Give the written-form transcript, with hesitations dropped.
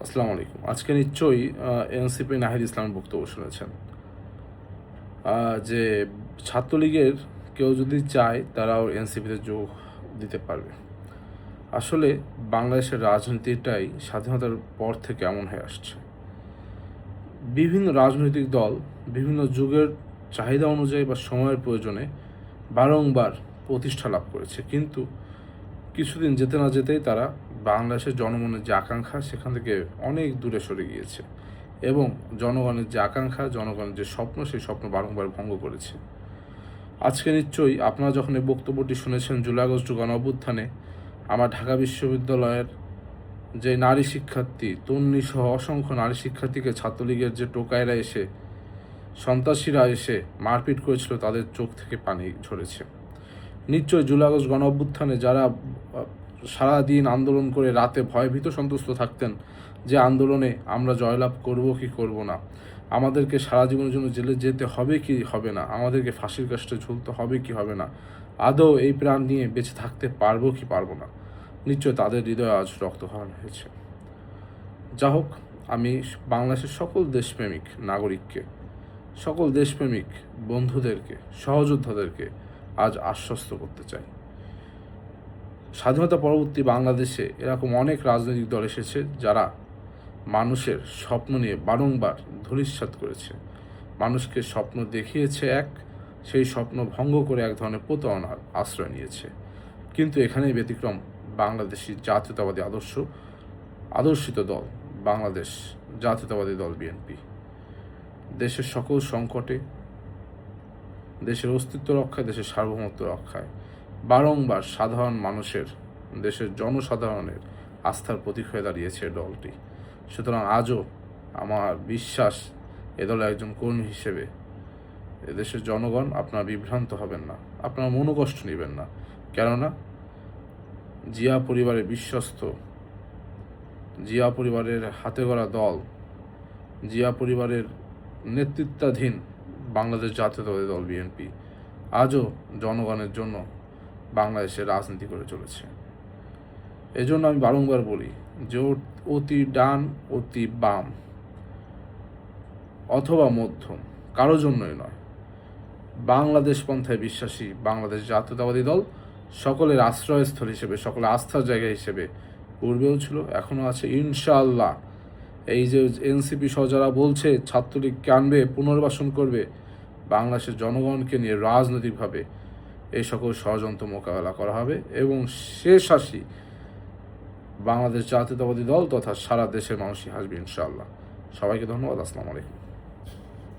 আসসালামু আলাইকুম। আজকে নিশ্চয়ই এনসিপি নাহিদ ইসলামের বক্তব্য শুনেছেন। যে ছাত্রলীগের কেউ যদি চায় তারাও এনসিপিতে যোগ দিতে পারবে। আসলে বাংলাদেশের রাজনীতিটাই স্বাধীনতার পর থেকে এমন হয়ে আসছে। বিভিন্ন রাজনৈতিক দল বিভিন্ন যুগের চাহিদা অনুযায়ী বা সময়ের প্রয়োজনে বারংবার প্রতিষ্ঠা লাভ করেছে, কিন্তু কিছুদিন যেতে না যেতেই তারা বাংলাদেশের জনগণের যে আকাঙ্ক্ষা সেখান থেকে অনেক দূরে সরে গিয়েছে এবং জনগণের যে আকাঙ্ক্ষা, জনগণের যে স্বপ্ন, সেই স্বপ্ন বারংবার ভঙ্গ করেছে। আজকে নিশ্চয়ই আপনারা যখন এই বক্তব্যটি শুনেছেন, জুলাই আগস্ট গণ অভ্যুত্থানে আমার ঢাকা বিশ্ববিদ্যালয়ের যে নারী শিক্ষার্থী তন্নি সহ অসংখ্য নারী শিক্ষার্থীকে ছাত্রলীগের যে টোকাইরা এসে, সন্ত্রাসীরা এসে মারপিট করেছিল, তাদের চোখ থেকে পানি ঝরেছে। নিশ্চয়ই জুলাই আগস্ট গণ অভ্যুত্থানে যারা সারাদিন আন্দোলন করে রাতে ভয়ভীত সন্ত্রস্ত থাকতেন যে আন্দোলনে আমরা জয়লাভ করব কি করব না, আমাদেরকে সারা জীবনের জন্য জেলে যেতে হবে কি হবে না, আমাদেরকে ফাঁসির কাস্টে ঝুলতে হবে কি হবে না, আদৌ এই প্রাণ নিয়ে বেঁচে থাকতে পারবো কি পারবো না, নিশ্চয় তাদের হৃদয়ে আজ রক্তক্ষরণ হয়েছে। যা হোক, আমি বাংলাদেশের সকল দেশপ্রেমিক নাগরিককে, সকল দেশপ্রেমিক বন্ধুদেরকে, সহযোদ্ধাদেরকে আজ আশ্বস্ত করতে চাই। স্বাধীনতা পরবর্তী বাংলাদেশে এরকম অনেক রাজনৈতিক দল এসেছে যারা মানুষের স্বপ্ন নিয়ে বারংবার ধূলিসাৎ করেছে, মানুষকে স্বপ্ন দেখিয়েছে এক, সেই স্বপ্ন ভঙ্গ করে এক ধরনের প্রতারণার আশ্রয় নিয়েছে। কিন্তু এখানেই ব্যতিক্রম বাংলাদেশি জাতীয়তাবাদী আদর্শিত দল বাংলাদেশ জাতীয়তাবাদী দল বিএনপি। দেশের সকল সংকটে, দেশের অস্তিত্ব রক্ষায়, দেশের সার্বভৌমত্ব রক্ষায় বারংবার সাধারণ মানুষের, দেশের জনসাধারণের আস্থার প্রতীক হয়ে দাঁড়িয়েছে দলটি। সুতরাং আজও আমার বিশ্বাস, এ দলের একজন কর্মী হিসেবে এদেশের জনগণ আপনারা বিভ্রান্ত হবেন না, আপনারা মনোকষ্ট নেবেন না। কেননা জিয়া পরিবারের বিশ্বস্ত, জিয়া পরিবারের হাতে গড়া দল, জিয়া পরিবারের নেতৃত্বাধীন বাংলাদেশ জাতীয়তাবাদী দল বিএনপি আজও জনগণের জন্য বাংলাদেশে রাজনীতি করে চলেছে। এজন্য আমি বারংবার বলি যে অতি ডান, অতি বাম অথবা মধ্যম কারো জন্যই নয়, বাংলাদেশ পন্থায় বিশ্বাসী বাংলাদেশ জাতীয়তাবাদী দল সকলের আশ্রয়স্থল হিসেবে, সকলের আস্থার জায়গা হিসেবে পূর্বেও ছিল, এখনও আছে ইনশাআল্লাহ। এই যে এনসিপি সহ যারা বলছে ছাত্রলীগকে আনবে, পুনর্বাসন করবে, বাংলাদেশের জনগণকে নিয়ে রাজনৈতিকভাবে এই সকল ষড়যন্ত্র মোকাবেলা করা হবে এবং শেষ হাসি বাংলাদেশ জাতীয়তাবাদী দল তথা সারা দেশের মানুষই হাসবে ইনশাআল্লাহ। সবাইকে ধন্যবাদ। আসসালামু আলাইকুম।